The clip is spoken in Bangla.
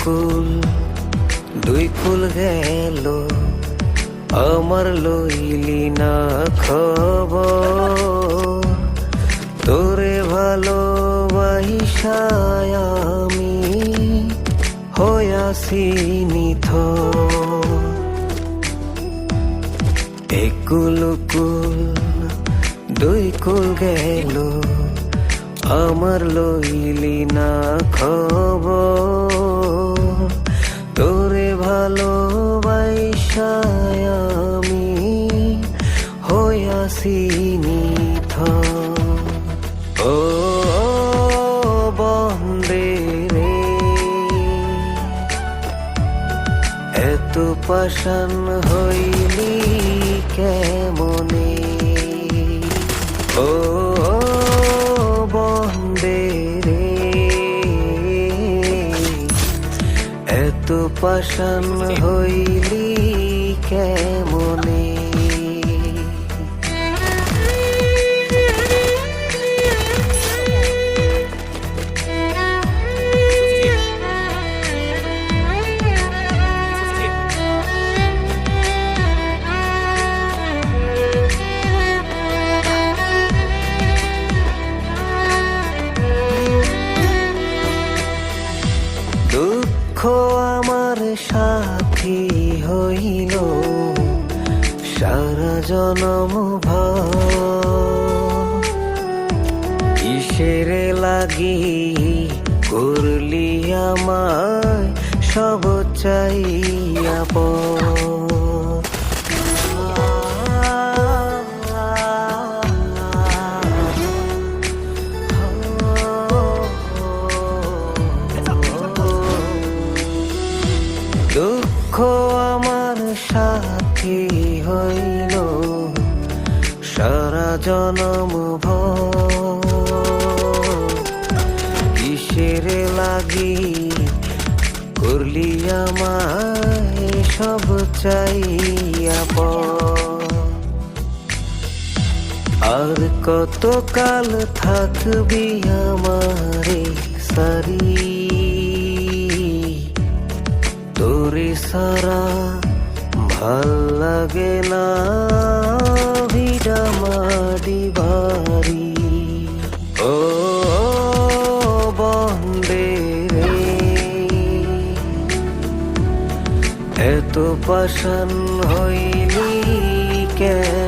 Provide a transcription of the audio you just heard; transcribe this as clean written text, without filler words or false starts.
কুল দুই কুল গেল, আমার লইলি না খবর। তোরে ভালোবাসায় আমি হইয়াছি নিথর। একুল কুল দুই কুল গেল, আমার লইলি না খবর। তোরে ভালোবাসায় আমি হইয়াছি নিথর। ও বন্দে রে, এত পাষাণ হইলি কেমনে? ও বন্দে রে, এত পাষাণ হইলি কেমনে? দুঃখ আমার সাথী হইল সারা জনম ভর। কিসের লাগি করলি আমায় সব চাইয়া পর। দুঃখ আমার সাথী হইল সারা জনম ভর। কিসের লাগি করলি আমায় সব চাইয়া পর। আর কতকাল থাকবি আমারে সারি, তোরে সারা ভাল লাগে না ভিড়া মাডি বাড়ি। ও বন্দে রে, এত পাষাণ হইলি কেন?